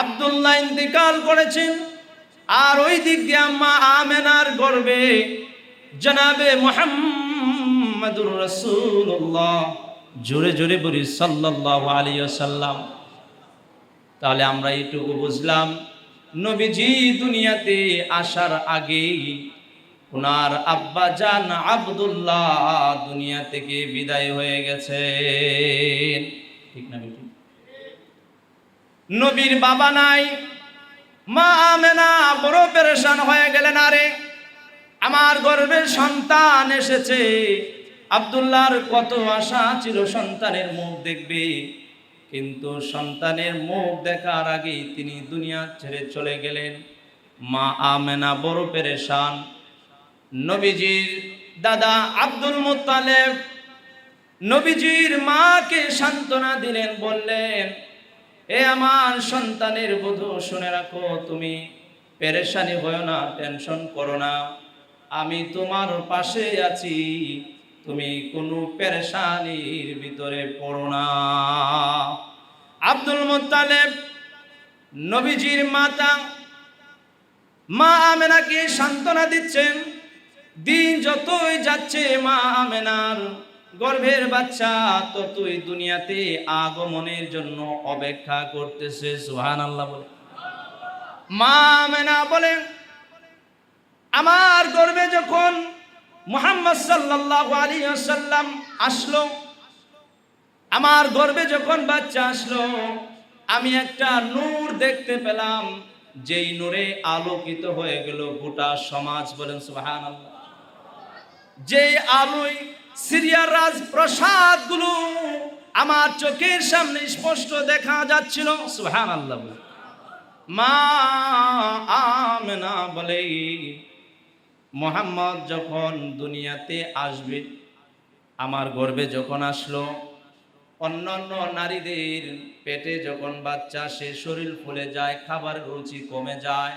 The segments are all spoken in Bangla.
আব্দুল্লাহ ইন্তিকাল করেছেন, আর ওই দিক দিয়ে আম্মা আমেনার গর্ভে জনাবে মুহাম্মাদুর রাসূলুল্লাহ, জোরে জোরে বলি সাল্লাল্লাহু আলাইহি ওয়াসাল্লাম। তাহলে আমরা এইটুকু বুঝলাম, নবীজি দুনিয়াতে আসার আগেই ওনার আব্বা জান আব্দুল্লাহ দুনিয়া থেকে বিদায় হয়ে গেছেন। ঠিক না বেটি? নবীর বাবা নাই, মা আমেনা বড় পেরেশান হয়ে গেলেন। আরে আমার গর্ভে সন্তান এসেছে, আব্দুল্লাহর কত আশা ছিল সন্তানের মুখ দেখবে, কিন্তু সন্তানের মুখ দেখার আগেই তিনি দুনিয়া ছেড়ে চলে গেলেন। মা আমেনা বড় পেরেশান। নবীজির দাদা আব্দুল মুত্তালিব নবীজির মাকে সান্ত্বনা দিলেন, বললেন, এ আমার সন্তানের বধূ, শুনে রাখো, তুমি পেরেশানি হয়ো না, টেনশন করো না, আমি তোমার পাশে আছি, তুমি কোনো পেরেশানির ভিতরে পড়ো না। আব্দুল মুত্তালিব নবীজির মাতা মা আমেনাকে সান্ত্বনা দিচ্ছেন। দিন যতই যাচ্ছে মা আমেনার গর্ভের বাচ্চা ততই দুনিয়াতে আগমনের জন্য অপেক্ষা করতেছে। সুবহানাল্লাহ বলে। মা আমেনা বলেন, আমার গর্ভে যখন মুহাম্মদ সাল্লাল্লাহু আলাইহি ওয়াসাল্লাম আসলো, আমার গর্ভে যখন বাচ্চা আসলো, আমি একটা নূর দেখতে পেলাম, যেই নূরে আলোকিত হয়ে গেল গোটা সমাজ। বলেন সুবহানাল্লাহ। যেই আলোয় সিরিয়ার রাজপ্রাসাদ গুলো আমার চোখের সামনে স্পষ্ট দেখা যাচ্ছিল। সুবহানাল্লাহ। মা আমেনা বলে, মুহাম্মদ যখন দুনিয়াতে আসবে, আমার গর্ভে যখন আসলো, অন্যান্য নারীদের পেটে যখন বাচ্চা আসে, শরীর ফুলে যায়, খাবারের রুচি কমে যায়,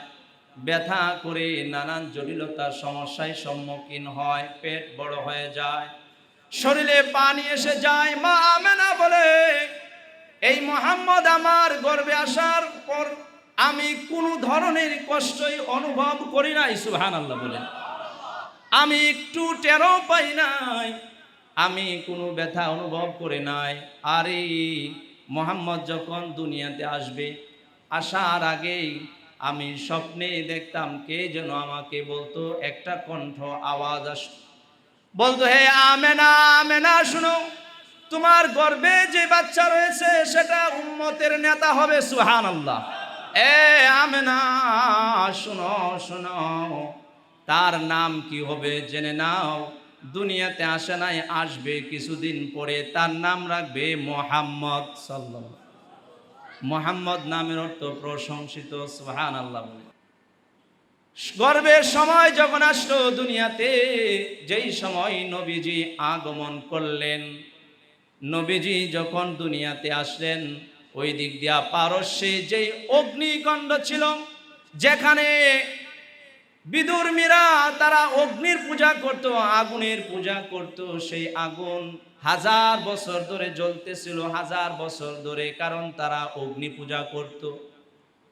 ব্যথা করে নানান জটিলতার সমস্যায় সম্মুখীন হয়, পেট বড় হয়ে যায়, শরীরে পানি এসে যায়। মা আমেনা বলে, এই মুহাম্মদ আমার গর্ভে আসার পর আমি কোনো ধরনের কষ্টই অনুভব করি নাই। সুবহানাল্লাহ বলেন। আমি একটু টেরও পাই নাই, আমি কোনো ব্যথা অনুভব করে নাই। আরে মুহাম্মদ যখন দুনিয়াতে আসবে, আসার আগেই আমি স্বপ্নে দেখতাম কে যেন আমাকে বলতো, একটা কণ্ঠ আওয়াজ আসতো, বলতো, হে আমেনা, আমেনা শুনো, তোমার গর্ভে যে বাচ্চা রয়েছে সেটা উম্মতের নেতা হবে। সুবহানাল্লাহ। এ আমেনা শুনো শুনো, তার নাম কি হবে জেনে নাও। দুনিয়াতে আসে নাই, আসবে কিছুদিন পরে, তার নাম রাখবে মুহাম্মদ সাল্লাল্লাহু। মুহাম্মদ নামের অর্থ প্রশংসিত। সুবহানাল্লাহ। গর্ভের সময় যখন আসলো দুনিয়াতে, যেই সময় নবীজি আগমন করলেন, নবীজি যখন দুনিয়াতে আসলেন, ওই দিক দিয়া পারস্যে যেই অগ্নিকুণ্ড ছিল, যেখানে বিদুর্মীরা তারা অগ্নির পূজা করত, আগুনের পূজা করত, সেই আগুন 1000 বছর ধরে জ্বলতেছিল, 1000 বছর ধরে, কারণ তারা অগ্নি পূজা করত।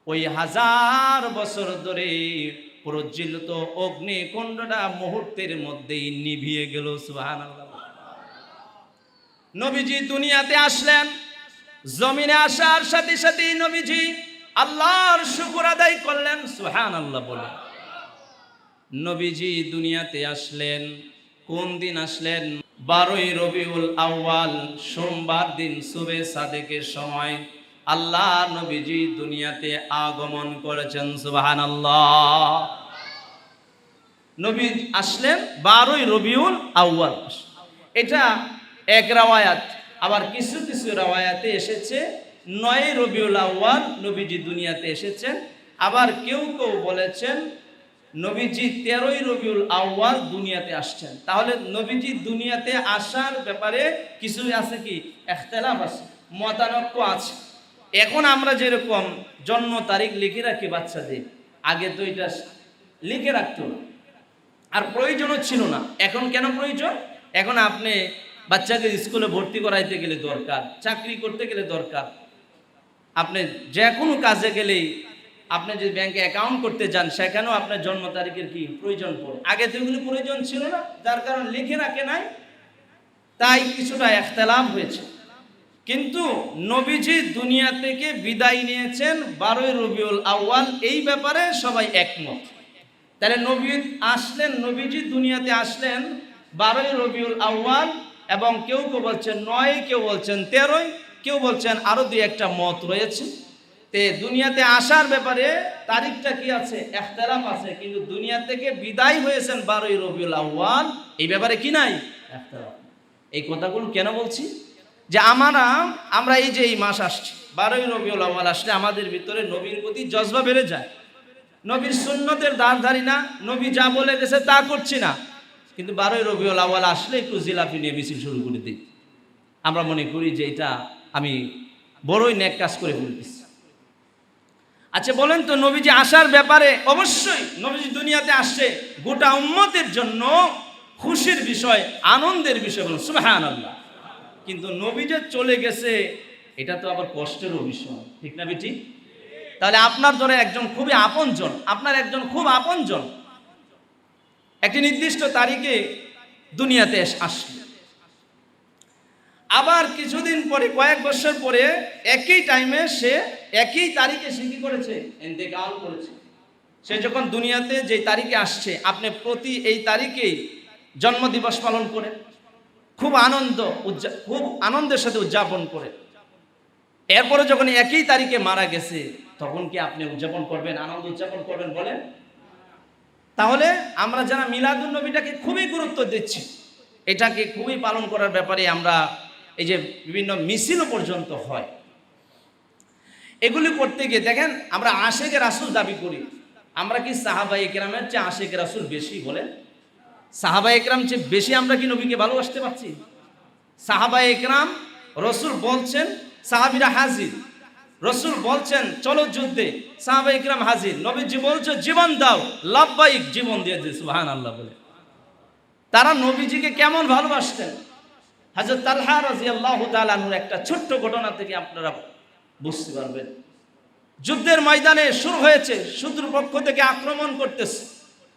ওই 1000 বছর ধরে প্রজ্বলিত অগ্নিকুণ্ডটা মুহূর্তের মধ্যেই নিভিয়ে গেল। সুবহানাল্লাহ। নবীজি দুনিয়াতে আসলেন, জমিনে আসার সাথে সাথে নবীজি আল্লাহর শুকর আদায় করলেন। সুবহানাল্লাহ বলে। নবীজি দুনিয়াতে আসলেন, কোন দিন আসলেন? 12ই রবিউল আউয়াল, সোমবার দিন সুবে সাদেকের সময় আল্লাহ নবীজি দুনিয়াতে আগমন করেছেন। সুবহানাল্লাহ। নবী আসলেন 12ই রবিউল আউয়াল, এটা এক রাওয়ায়াত। আবার কিছু কিছু রাওয়ায়াতে এসেছে 9ই রবিউল আউয়াল নবীজি দুনিয়াতে এসেছেন। আবার কেউ কেউ বলেছেন নবীজি 13ই রবিউল আউয়াল দুনিয়াতে আসছেন। তাহলে নবীজি দুনিয়াতে আসার ব্যাপারে কিছু আছে কি ইখতিলাফ আছে, মতানৈক্য আছে। এখন আমরা যেরকম জন্ম তারিখ লিখে রাখি বাচ্চাদের, আগে তো এটা লিখে রাখতো না, আর প্রয়োজনও ছিল না। এখন কেন প্রয়োজন? এখন আপনি বাচ্চাকে স্কুলে ভর্তি করাইতে গেলে দরকার, চাকরি করতে গেলে দরকার, আপনি যে কোনো কাজে গেলেই, আপনি যদি ব্যাংকে অ্যাকাউন্ট করতে যান সেখানেও আপনার জন্ম তারিখের কি প্রয়োজন পড়ে। আগে তো এগুলো প্রয়োজন ছিল না, যার কারণে লিখে রাখে নাই, তাই কিছুটা ইখতিলাফ হয়েছে। কিন্তু নবীজি দুনিয়া থেকে বিদায় নিয়েছেন 12ই রবিউল আউয়াল, এই ব্যাপারে সবাই একমত। তাহলে নবীজি দুনিয়াতে আসলেন 12ই রবিউল আউয়াল, এবং কেউ কেউ বলছেন 9, কেউ বলছেন 13, কেউ বলছেন আরো দুই একটা মত রয়েছে। তে দুনিয়াতে আসার ব্যাপারে তারিখটা কি আছে, ইখতিলাফ আছে, কিন্তু দুনিয়া থেকে বিদায় হয়েছেন 12ই রবিউল আউয়াল, এই ব্যাপারে কি নাই, ইখতিলাফ। এই কথাগুলো কেন বলছি, যে আমরা এই যে এই মাস আসছে 12ই রবিউল আউয়াল আসলে আমাদের ভিতরে নবীর প্রতি জজবা বেড়ে যায়। নবীর সুন্নতের ধারি না, নবী যা বলে গেছে তা করছি না, কিন্তু 12ই রবিউল আউয়াল আসলে একটু জিলাপি নিয়ে মিছিল শুরু করে দিই। আমরা মনে করি যে এটা আমি বড়ই নেক কাজ করে ফেলতেছি। আচ্ছা বলেন তো, নবীজি আসার ব্যাপারে অবশ্যই নবীজি দুনিয়াতে আসছে গোটা উম্মতের জন্য খুশির বিষয়, আনন্দের বিষয়, বলুন সুবহানাল্লাহ। কিন্তু নবী যে চলে গেছে এটা তো আবার কষ্টেরও বিষয়, ঠিক না বেটি? তাহলে আপনার ধরে একজন খুবই আপনজন, আপনার একজন খুব আপনজন একটি নির্দিষ্ট তারিখে দুনিয়াতে আসলো, আবার কিছুদিন পরে, কয়েক বছর পরে একই টাইমে সে একই তারিখে সে কি করেছে, ইন্তেকাল করেছে। সে যখন দুনিয়াতে যে তারিখে আসছে, আপনি প্রতি এই তারিখেই জন্মদিবস পালন করেন, খুব আনন্দের সাথে উদযাপন করে। এরপরে যখন একই তারিখে মারা গেছে, তখন কি আপনি উদযাপন করবেন, আনন্দ উদযাপন করবেন বলেন? তাহলে আমরা যারা মিলাদুন নবীটাকে খুবই গুরুত্ব দিচ্ছি, এটাকে খুবই পালন করার ব্যাপারে আমরা এই যে বিভিন্ন মিছিলও পর্যন্ত হয়, এগুলি করতে গিয়ে দেখেন আমরা আশেকে রাসূল দাবি করি। আমরা কি সাহাবায়ে কেরামের চেয়ে আশেকে রাসূল বেশি? বলেন, সাহাবায়ে কেরাম চেয়ে বেশি আমরা কি নবীকে ভালোবাসতে পারছি? সাহাবায়ে কেরাম, রসুল বলছেন সাহাবীরা হাজির, রসুল বলছেন চলো যুদ্ধে, সাহাবায়ে কেরাম হাজির, নবীজি বলছে জীবন দাও, লাব্বাইক, জীবন দিয়ে দিয়েছে, সুবহানাল্লাহ বলে। তারা নবীজিকে কেমন ভালোবাসতেন, হযরত তালহা রাদিয়াল্লাহু তাআলা আনহুর একটা ছোট্ট ঘটনা থেকে আপনারা বুঝতে পারবেন। যুদ্ধের ময়দানে শুরু হয়েছে, শত্রুর পক্ষ থেকে আক্রমণ করতেছে,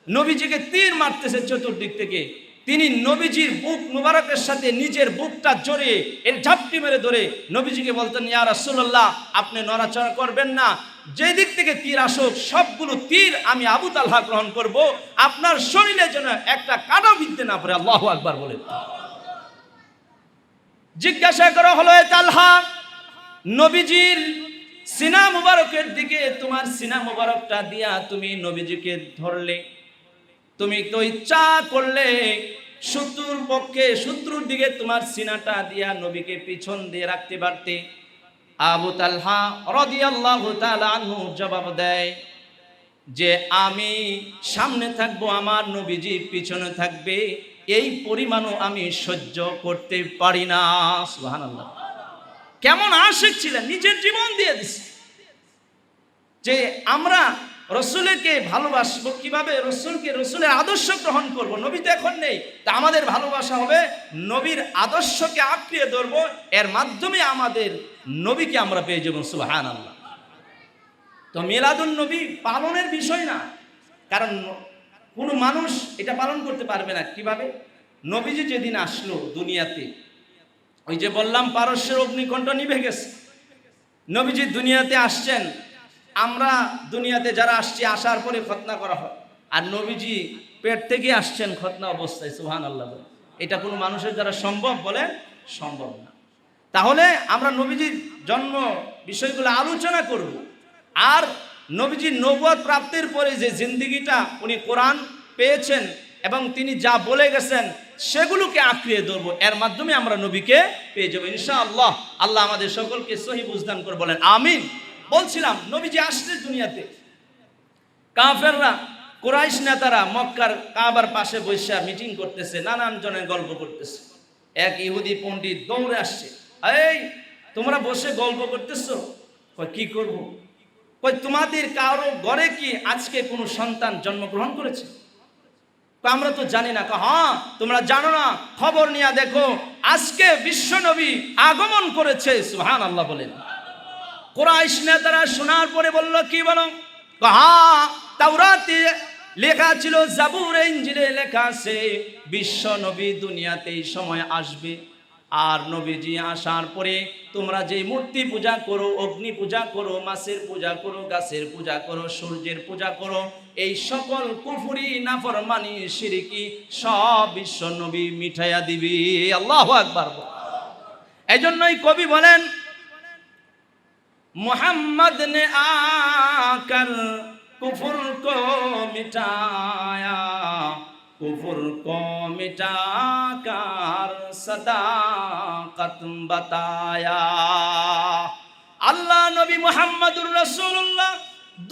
নবীজিকে তীর মারতেছে চতুর্দিক থেকে। তিনি নবীজির বুক মুবারকের সাথে নিজের বুকটা জড়িয়ে এর ঝাপটি মেরে ধরে নবীজিকে বলতেন, ইয়া রাসূলুল্লাহ, আপনি নড়াচড়া করবেন না, যে দিক থেকে তীর আসুক সবগুলো তীর আমি আবু তালহা গ্রহণ করব, আপনার শরীরে যেন একটা কাঁটা বিঁধতে না পারে। আল্লাহু আকবার বলে। জিজ্ঞাসা করা হলো, এ তালহা, নবীজির সিনা মুবারকের দিকে তোমার সিনা মুবারকটা দিয়া তুমি নবীজিকে ধরলে, তুমি তো ইচ্ছা করলে শত্রুর দিকে তোমার সিনাটা দিয়া নবীকে পিছন দিয়ে রাখতে পারতে। আবু তালহা রাদিয়াল্লাহু তাআলা আনহু জবাব দেয় যে আমি সামনে থাকবো, আমার নবীজি পিছনে থাকবে, এই পরিমাণও আমি সহ্য করতে পারি না। সুবহানাল্লাহ। কেমন আশিক ছিলেন, নিজের জীবন দিয়ে দিছে। যে আমরা রসুলকে ভালোবাসবো কিভাবে, রসুলের আদর্শ গ্রহণ করব। নবী তো এখন নেই, তা আমাদের ভালোবাসা হবে নবীর আদর্শকে আঁকড়িয়ে ধরবো, এর মাধ্যমে আমাদের নবীকে আমরা পেয়ে যাবো। সুবহানাল্লাহ। তো মিলাদুন নবী পালনের বিষয় না, কারণ কোনো মানুষ এটা পালন করতে পারবে না। কিভাবে? নবীজি যেদিন আসলো দুনিয়াতে, ওই যে বললাম পারস্যের অগ্নিকণ্ঠ নিভে গেছে, নবীজি দুনিয়াতে আসছেন, আমরা দুনিয়াতে যারা আসছি আসার পরে খতনা করা হয়, আর নবীজি পেট থেকে আসছেন খতনা অবস্থায়। সুবহানাল্লাহ। এটা কোনো মানুষের দ্বারা সম্ভব? বলে সম্ভব না। তাহলে আমরা নবীজির জন্ম বিষয়গুলো আলোচনা করব, আর নবীজির নবুয়ত প্রাপ্তির পরে যে জিন্দেগিটা উনি কোরআন পেয়েছেন এবং তিনি যা বলে গেছেন সেগুলোকে আঁকড়িয়ে ধরবো, এর মাধ্যমে আমরা নবীকে পেয়ে যাবো ইনশাআল্লাহ। আল্লাহ আমাদের সকলকে সহি বুঝদান করে, বলেন আমিন। বলছিলাম নবীজি আসলে দুনিয়াতে, কাফেররা, কুরাইশ নেতারা মক্কার কাবার পাশে বসে মিটিং করতেছে, নানান জনের গল্প করতেছে। এক ইহুদি পণ্ডিত দৌড়ে আসছে, এই তোমরা বসে গল্প করতেছো, কি করব? কই তোমাদের কারো ঘরে কি আজকে কোনো সন্তান জন্মগ্রহণ করেছে? আমরা তো জানি না। হ্যাঁ, তোমরা জানো না, খবর নিয়ে দেখো, আজকে বিশ্ব নবী আগমন করেছে। সুবহানাল্লাহ বলেন। কুরাইশ নেতারা শোনার পরে বলল, কি বলো? হ্যাঁ, তাওরাতে লেখা ছিল, জাবুরে ইনজিলে লেখা আছে, বিশ্ব নবী দুনিয়াতে এই সময় আসবে। আর নবীজি আসার পরে তোমরা যে মূর্তি পূজা করো, অগ্নি পূজা করো, মাছের পূজা করো, গাছের পূজা করো, সূর্যের পূজা করো, এই সকল কুফরি নাফরমানি শিরকি সব বিশ্ব নবী মিঠাইয়া দিবি। আল্লাহু আকবার। এই জন্যই কবি বলেন, मोहम्मद ने आकर कुफर को मिटाया, कुफर को मिटाकर सदाकत बताया। আল্লাহ নবী মুহাম্মদুর রাসূলুল্লাহ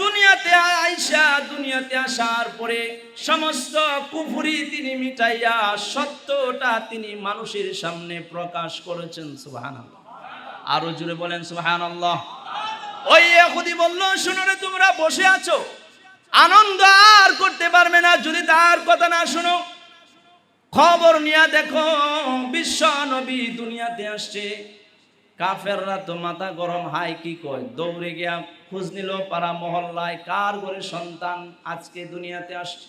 দুনিয়াতে আইসা, দুনিয়াতে আসার পরে সমস্ত কুফরি তিনি মিটাইয়া সত্যটা তিনি মানুষের সামনে প্রকাশ করেছেন। সুবহানাল্লাহ। আরো জোরে বলেন সুবহানাল্লাহ। ওই ইহুদি বলল, শুনো রে, তোমরা বসে আছো, আনন্দ আর করতে পারবে না যদি তার কথা না শুনো। খবর নিয়ে দেখো, বিশ্ব নবী দুনিয়াতে আসছে। কাফেররা তো মাথা গরম, হাই কি কয়, দৌড়ে গিয়া খোঁজ নিল পাড়া মহল্লায়, কার ঘরে সন্তান আজকে দুনিয়াতে আসছে।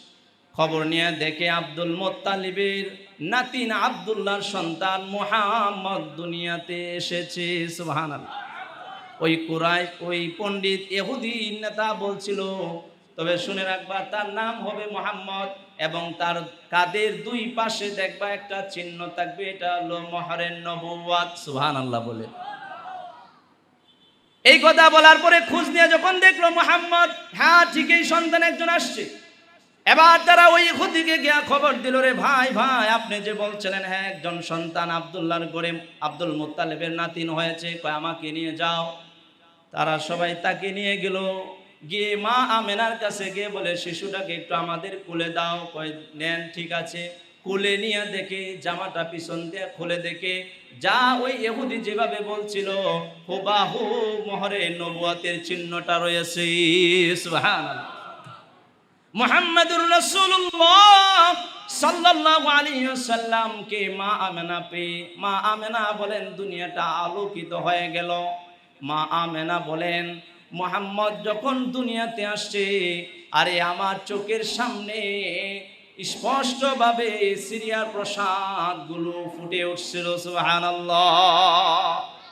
খবর নিয়ে দেখে আব্দুল মুত্তালিবের নাতিন আব্দুল্লাহর সন্তান মুহাম্মদ দুনিয়াতে এসেছে। সুবহানাল্লাহ। ওই কুরাইশ, ওই পণ্ডিত ইহুদি নেতা বলছিল, তবে শুনে রাখবা, তার নাম হবে মুহাম্মদ এবং তার কাঁধের দুই পাশে দেখবা একটা চিহ্ন থাকবে, এটা হলো মোহরে নবুওয়াত। সুবহানাল্লাহ বলে। এই কথা বলার পরে খোঁজ নিয়ে যখন দেখলো মুহাম্মদ, হ্যাঁ ঠিকই সন্তান একজন আসছে, এবার তারা ওই ইহুদিকে গিয়া খবর দিল, রে ভাই ভাই, আপনি যে বলছিলেন হ্যাঁ একজন সন্তান আব্দুল্লাহর ঘরে আব্দুল মুত্তালিবের নাতিন হয়েছে, কয় আমাকে নিয়ে যাও। তারা সবাই তাকে নিয়ে গেল, গিয়ে মা আমেনার কাছে গিয়ে বলে, শিশুটাকে একটু আমাদের কোলে দাও। কয় নেন, ঠিক আছে। কোলে নিয়ে দেখে জামাটা পিছন দিয়ে খুলে দেখে, যা ওই ইহুদি যেভাবে বলছিল হুবাহু মোহরে নবুয়াতের চিহ্নটা রয়েছে। সুবহানাল্লাহ। মুহাম্মাদুর রাসূলুল্লাহ সাল্লাল্লাহু আলাইহি ওয়াসাল্লামকে মা আমেনা পেয়ে, মা আমেনা বলেন দুনিয়াটা আলোকিত হয়ে গেল। মা আমেনা বলেন, মুহাম্মদ যখন দুনিয়াতে আসছে, আরে আমার চোখের সামনে স্পষ্টভাবে সিরিয়ার প্রসাদগুলো ফুটে উঠছিল। সুবহানাল্লাহ।